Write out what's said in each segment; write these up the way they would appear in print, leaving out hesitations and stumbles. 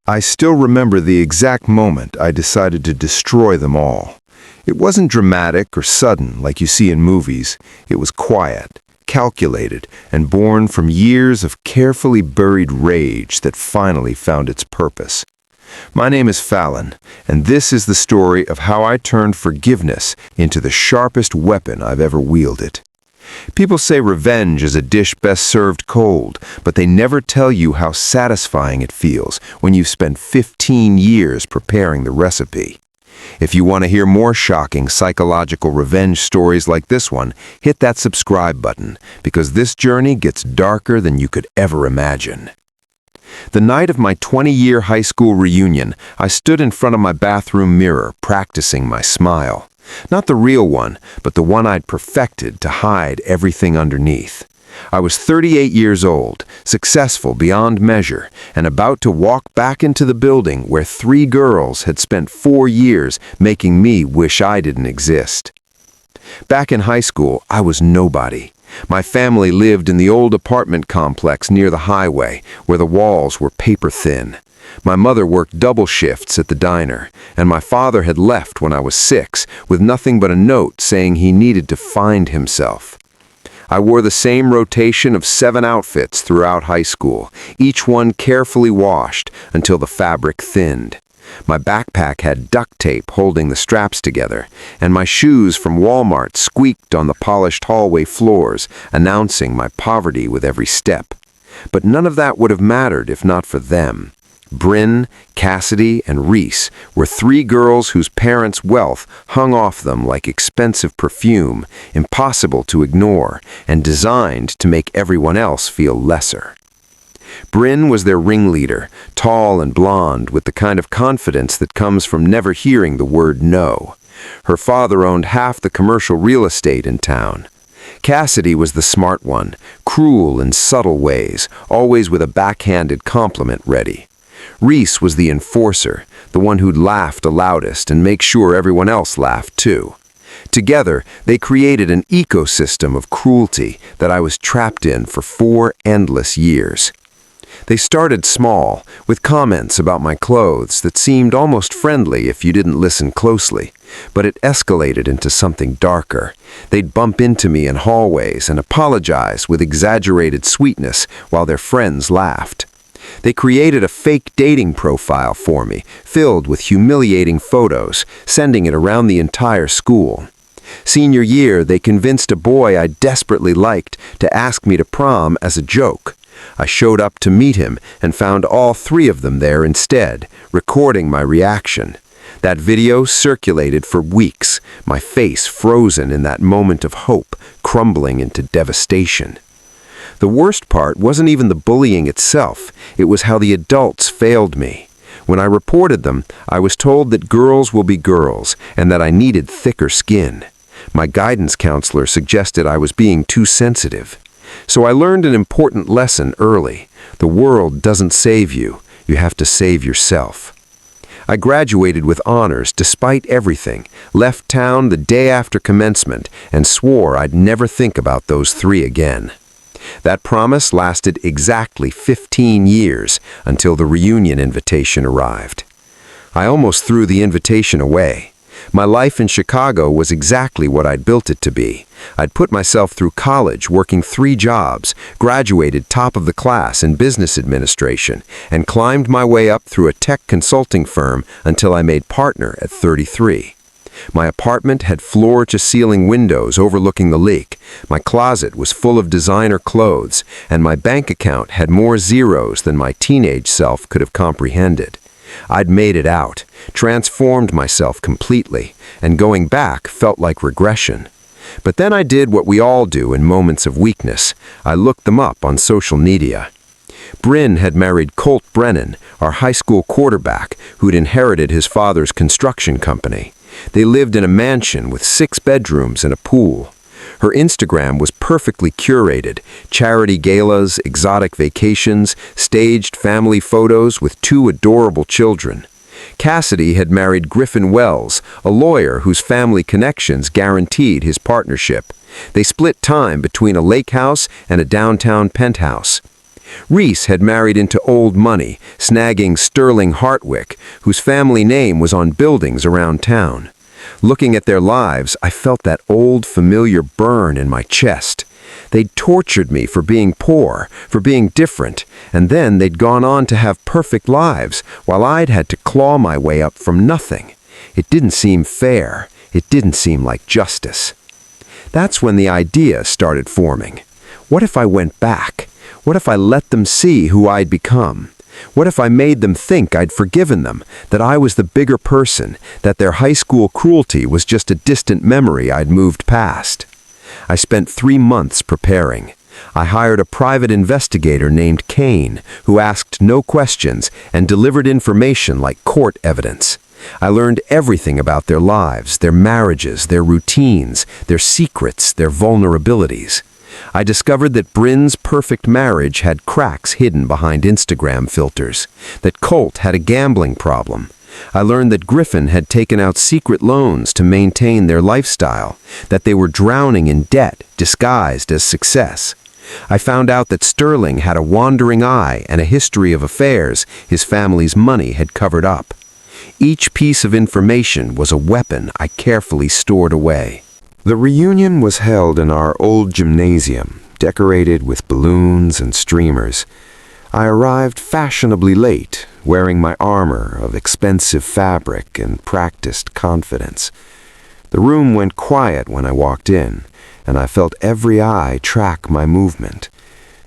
I still remember the exact moment I decided to destroy them all. It wasn't dramatic or sudden like you see in movies. It was quiet, calculated, and born from years of carefully buried rage that finally found its purpose. My name is Fallon, and this is the story of how I turned forgiveness into the sharpest weapon I've ever wielded. People say revenge is a dish best served cold, but they never tell you how satisfying it feels when you've spent 15 years preparing the recipe. If you want to hear more shocking psychological revenge stories like this one, hit that subscribe button, because this journey gets darker than you could ever imagine. The night of my 20-year high school reunion, I stood in front of my bathroom mirror practicing my smile. Not the real one, but the one I'd perfected to hide everything underneath. I was 38 years old, successful beyond measure, and about to walk back into the building where 3 girls had spent 4 years making me wish I didn't exist. Back in high school, I was nobody. My family lived in the old apartment complex near the highway, where the walls were paper thin. My mother worked double shifts at the diner, and my father had left when I was 6, with nothing but a note saying he needed to find himself. I wore the same rotation of 7 outfits throughout high school, each one carefully washed until the fabric thinned. My backpack had duct tape holding the straps together, and my shoes from Walmart squeaked on the polished hallway floors, announcing my poverty with every step. But none of that would have mattered if not for them. Brynn, Cassidy, and Reese were 3 girls whose parents' wealth hung off them like expensive perfume, impossible to ignore, and designed to make everyone else feel lesser. Brynn was their ringleader, tall and blonde, with the kind of confidence that comes from never hearing the word no. Her father owned half the commercial real estate in town. Cassidy was the smart one, cruel in subtle ways, always with a backhanded compliment ready. Reese was the enforcer, the one who'd laugh the loudest and make sure everyone else laughed too. Together, they created an ecosystem of cruelty that I was trapped in for 4 endless years. They started small, with comments about my clothes that seemed almost friendly if you didn't listen closely, but it escalated into something darker. They'd bump into me in hallways and apologize with exaggerated sweetness while their friends laughed. They created a fake dating profile for me, filled with humiliating photos, sending it around the entire school. Senior year, they convinced a boy I desperately liked to ask me to prom as a joke. I showed up to meet him and found all 3 of them there instead, recording my reaction. That video circulated for weeks, my face frozen in that moment of hope, crumbling into devastation. The worst part wasn't even the bullying itself, it was how the adults failed me. When I reported them, I was told that girls will be girls and that I needed thicker skin. My guidance counselor suggested I was being too sensitive. So I learned an important lesson early. The world doesn't save you, you have to save yourself. I graduated with honors despite everything, left town the day after commencement, and swore I'd never think about those 3 again. That promise lasted exactly 15 years until the reunion invitation arrived. I almost threw the invitation away. My life in Chicago was exactly what I'd built it to be. I'd put myself through college working 3 jobs, graduated top of the class in business administration, and climbed my way up through a tech consulting firm until I made partner at 33. My apartment had floor-to-ceiling windows overlooking the lake, my closet was full of designer clothes, and my bank account had more zeros than my teenage self could have comprehended. I'd made it out, transformed myself completely, and going back felt like regression. But then I did what we all do in moments of weakness. I looked them up on social media. Brynn had married Colt Brennan, our high school quarterback, who'd inherited his father's construction company. They lived in a mansion with 6 bedrooms and a pool. Her Instagram was perfectly curated, charity galas, exotic vacations, staged family photos with 2 adorable children. Cassidy had married Griffin Wells, a lawyer whose family connections guaranteed his partnership. They split time between a lake house and a downtown penthouse. Reese had married into old money, snagging Sterling Hartwick, whose family name was on buildings around town. Looking at their lives, I felt that old familiar burn in my chest. They'd tortured me for being poor, for being different, and then they'd gone on to have perfect lives, while I'd had to claw my way up from nothing. It didn't seem fair. It didn't seem like justice. That's when the idea started forming. What if I went back? What if I let them see who I'd become? What if I made them think I'd forgiven them, that I was the bigger person, that their high school cruelty was just a distant memory I'd moved past? I spent 3 months preparing. I hired a private investigator named Kane, who asked no questions and delivered information like court evidence. I learned everything about their lives, their marriages, their routines, their secrets, their vulnerabilities. I discovered that Brynn's perfect marriage had cracks hidden behind Instagram filters, that Colt had a gambling problem. I learned that Griffin had taken out secret loans to maintain their lifestyle, that they were drowning in debt disguised as success. I found out that Sterling had a wandering eye and a history of affairs his family's money had covered up. Each piece of information was a weapon I carefully stored away. The reunion was held in our old gymnasium, decorated with balloons and streamers. I arrived fashionably late, wearing my armor of expensive fabric and practiced confidence. The room went quiet when I walked in, and I felt every eye track my movement.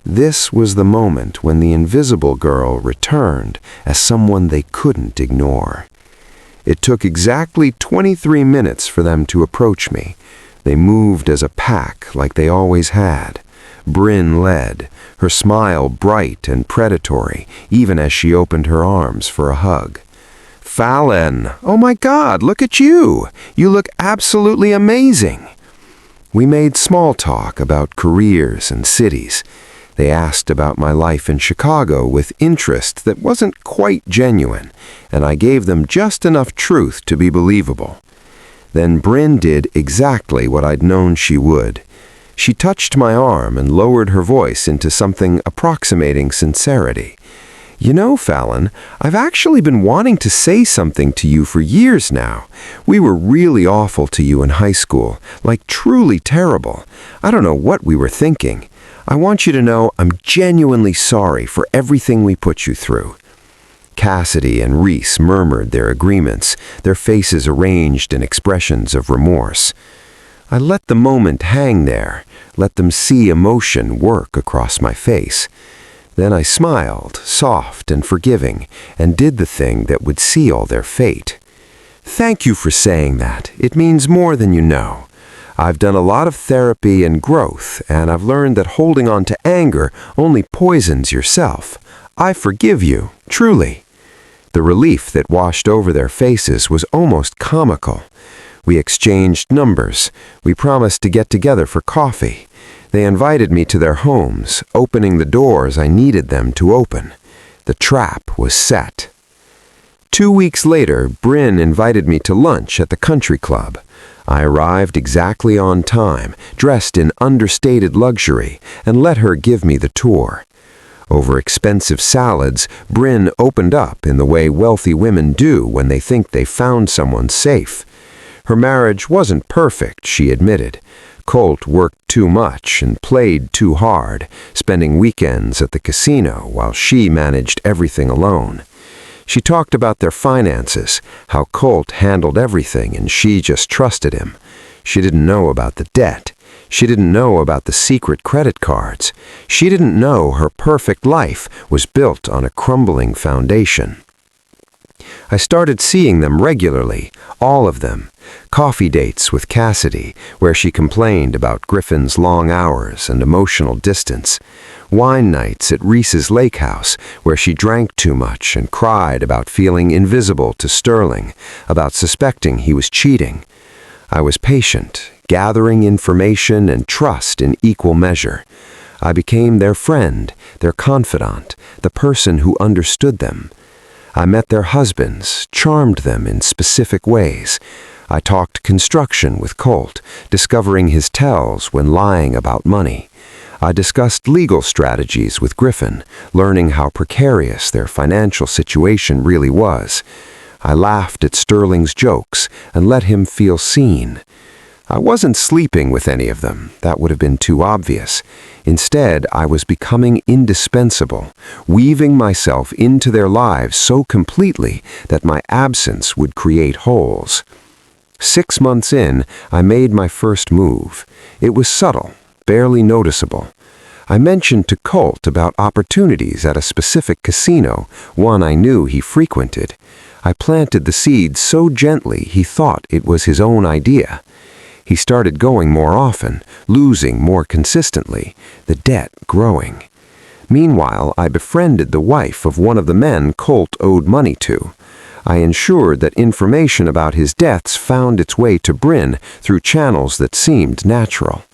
This was the moment when the invisible girl returned as someone they couldn't ignore. It took exactly 23 minutes for them to approach me. They moved as a pack like they always had. Brynn led, her smile bright and predatory, even as she opened her arms for a hug. "Fallon, oh my God, look at you! You look absolutely amazing!" We made small talk about careers and cities. They asked about my life in Chicago with interest that wasn't quite genuine, and I gave them just enough truth to be believable. Then Brynn did exactly what I'd known she would. She touched my arm and lowered her voice into something approximating sincerity. "You know, Fallon, I've actually been wanting to say something to you for years now. We were really awful to you in high school, like truly terrible. I don't know what we were thinking. I want you to know I'm genuinely sorry for everything we put you through." Cassidy and Reese murmured their agreements, their faces arranged in expressions of remorse. I let the moment hang there, let them see emotion work across my face. Then I smiled, soft and forgiving, and did the thing that would seal their fate. "Thank you for saying that. It means more than you know. I've done a lot of therapy and growth, and I've learned that holding on to anger only poisons yourself. I forgive you, truly." The relief that washed over their faces was almost comical. We exchanged numbers. We promised to get together for coffee. They invited me to their homes, opening the doors I needed them to open. The trap was set. 2 weeks later, Brynn invited me to lunch at the country club. I arrived exactly on time, dressed in understated luxury, and let her give me the tour. Over expensive salads, Brynn opened up in the way wealthy women do when they think they found someone safe. Her marriage wasn't perfect, she admitted. Colt worked too much and played too hard, spending weekends at the casino while she managed everything alone. She talked about their finances, how Colt handled everything and she just trusted him. She didn't know about the debt. She didn't know about the secret credit cards. She didn't know her perfect life was built on a crumbling foundation. I started seeing them regularly, all of them. Coffee dates with Cassidy, where she complained about Griffin's long hours and emotional distance. Wine nights at Reese's lake house, where she drank too much and cried about feeling invisible to Sterling, about suspecting he was cheating. I was patient, gathering information and trust in equal measure. I became their friend, their confidant, the person who understood them. I met their husbands, charmed them in specific ways. I talked construction with Colt, discovering his tells when lying about money. I discussed legal strategies with Griffin, learning how precarious their financial situation really was. I laughed at Sterling's jokes and let him feel seen. I wasn't sleeping with any of them. That would have been too obvious. Instead, I was becoming indispensable, weaving myself into their lives so completely that my absence would create holes. 6 months in, I made my first move. It was subtle, barely noticeable. I mentioned to Colt about opportunities at a specific casino, one I knew he frequented. I planted the seed so gently he thought it was his own idea. He started going more often, losing more consistently, the debt growing. Meanwhile, I befriended the wife of one of the men Colt owed money to. I ensured that information about his debts found its way to Brynn through channels that seemed natural.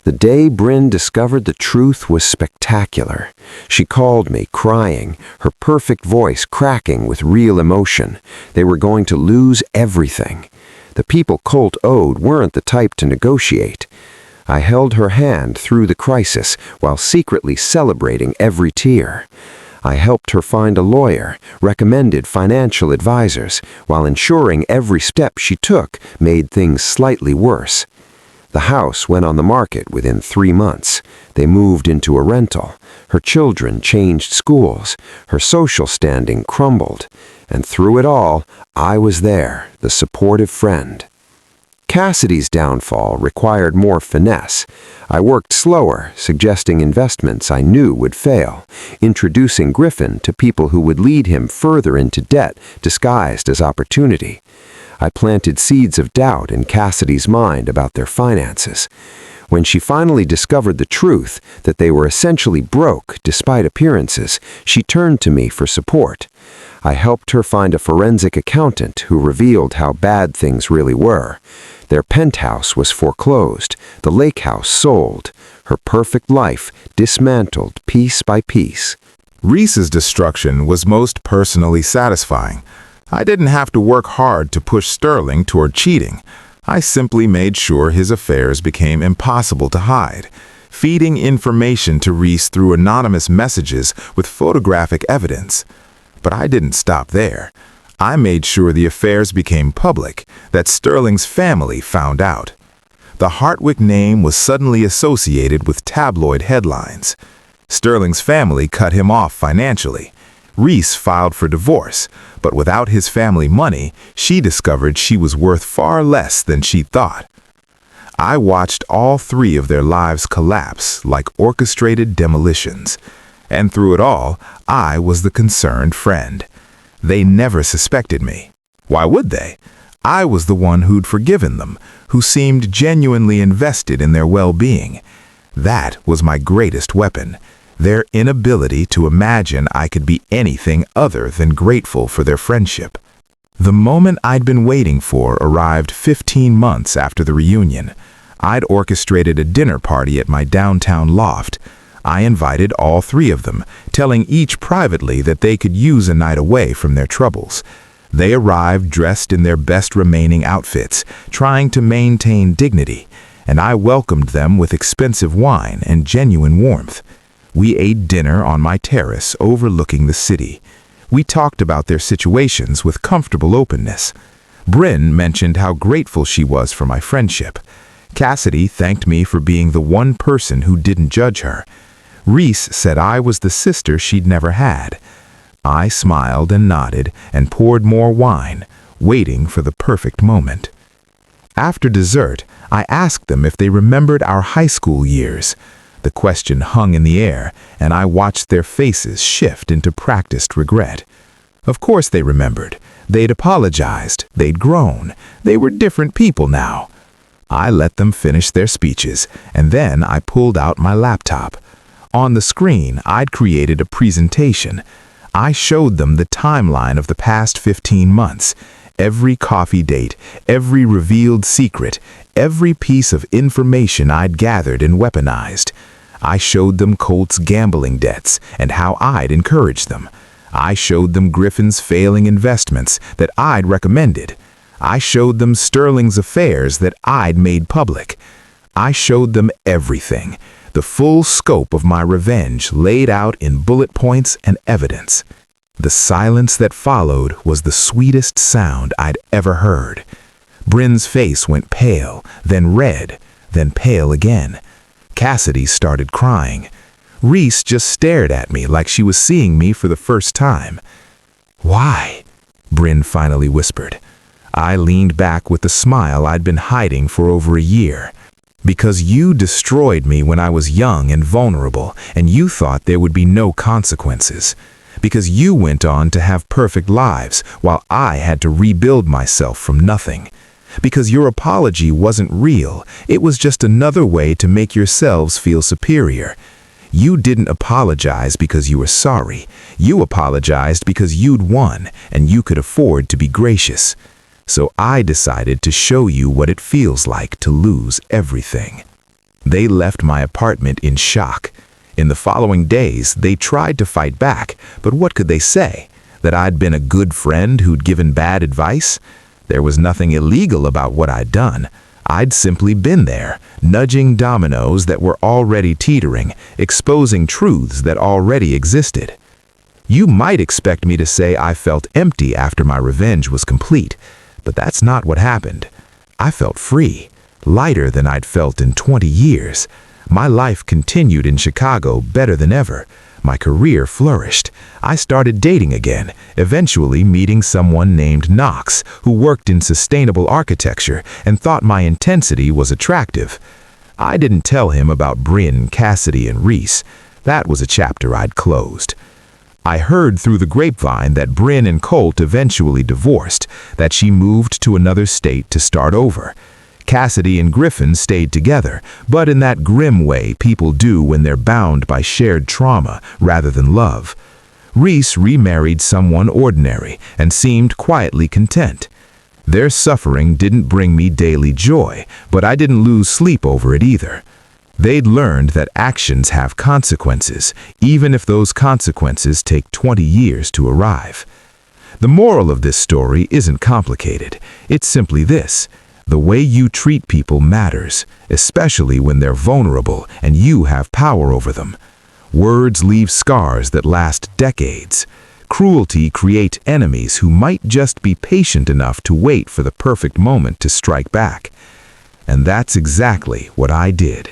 The day Brynn discovered the truth was spectacular. She called me, crying, her perfect voice cracking with real emotion. They were going to lose everything. The people Colt owed weren't the type to negotiate. I held her hand through the crisis while secretly celebrating every tear. I helped her find a lawyer, recommended financial advisors, while ensuring every step she took made things slightly worse. The house went on the market within 3 months. They moved into a rental. Her children changed schools. Her social standing crumbled. And through it all, I was there, the supportive friend. Cassidy's downfall required more finesse. I worked slower, suggesting investments I knew would fail, introducing Griffin to people who would lead him further into debt disguised as opportunity. I planted seeds of doubt in Cassidy's mind about their finances. When she finally discovered the truth, that they were essentially broke despite appearances, she turned to me for support. I helped her find a forensic accountant who revealed how bad things really were. Their penthouse was foreclosed, the lake house sold, her perfect life dismantled piece by piece. Reese's destruction was most personally satisfying. I didn't have to work hard to push Sterling toward cheating. I simply made sure his affairs became impossible to hide, feeding information to Reese through anonymous messages with photographic evidence. But I didn't stop there. I made sure the affairs became public, that Sterling's family found out. The Hartwick name was suddenly associated with tabloid headlines. Sterling's family cut him off financially. Reese filed for divorce, but without his family money, she discovered she was worth far less than she thought. I watched all 3 of their lives collapse like orchestrated demolitions. And through it all, I was the concerned friend. They never suspected me. Why would they? I was the one who'd forgiven them, who seemed genuinely invested in their well-being. That was my greatest weapon. Their inability to imagine I could be anything other than grateful for their friendship. The moment I'd been waiting for arrived 15 months after the reunion. I'd orchestrated a dinner party at my downtown loft. I invited all 3 of them, telling each privately that they could use a night away from their troubles. They arrived dressed in their best remaining outfits, trying to maintain dignity, and I welcomed them with expensive wine and genuine warmth. We ate dinner on my terrace overlooking the city. We talked about their situations with comfortable openness. Brynn mentioned how grateful she was for my friendship. Cassidy thanked me for being the one person who didn't judge her. Reese said I was the sister she'd never had. I smiled and nodded and poured more wine, waiting for the perfect moment. After dessert, I asked them if they remembered our high school years. The question hung in the air, and I watched their faces shift into practiced regret. Of course they remembered. They'd apologized. They'd grown. They were different people now. I let them finish their speeches, and then I pulled out my laptop. On the screen, I'd created a presentation. I showed them the timeline of the past 15 months, every coffee date, every revealed secret, every piece of information I'd gathered and weaponized. I showed them Colt's gambling debts and how I'd encouraged them. I showed them Griffin's failing investments that I'd recommended. I showed them Sterling's affairs that I'd made public. I showed them everything. the full scope of my revenge laid out in bullet points and evidence. The silence that followed was the sweetest sound I'd ever heard. Brynn's face went pale, then red, then pale again. Cassidy started crying. Reese just stared at me like she was seeing me for the first time. "Why?" Brynn finally whispered. I leaned back with the smile I'd been hiding for over a year. "Because you destroyed me when I was young and vulnerable, and you thought there would be no consequences. Because you went on to have perfect lives, while I had to rebuild myself from nothing. Because your apology wasn't real, it was just another way to make yourselves feel superior. You didn't apologize because you were sorry. You apologized because you'd won, and you could afford to be gracious. So I decided to show you what it feels like to lose everything." They left my apartment in shock. In the following days, they tried to fight back, but what could they say? That I'd been a good friend who'd given bad advice? There was nothing illegal about what I'd done. I'd simply been there, nudging dominoes that were already teetering, exposing truths that already existed. You might expect me to say I felt empty after my revenge was complete, but that's not what happened. I felt free, lighter than I'd felt in 20 years. My life continued in Chicago better than ever. My career flourished. I started dating again, eventually meeting someone named Knox, who worked in sustainable architecture and thought my intensity was attractive. I didn't tell him about Brynn, Cassidy, and Reese. That was a chapter I'd closed. I heard through the grapevine that Brynn and Colt eventually divorced, that she moved to another state to start over. Cassidy and Griffin stayed together, but in that grim way people do when they're bound by shared trauma rather than love. Reese remarried someone ordinary and seemed quietly content. Their suffering didn't bring me daily joy, but I didn't lose sleep over it either. They'd learned that actions have consequences, even if those consequences take 20 years to arrive. The moral of this story isn't complicated. It's simply this: the way you treat people matters, especially when they're vulnerable and you have power over them. Words leave scars that last decades. Cruelty creates enemies who might just be patient enough to wait for the perfect moment to strike back. And that's exactly what I did.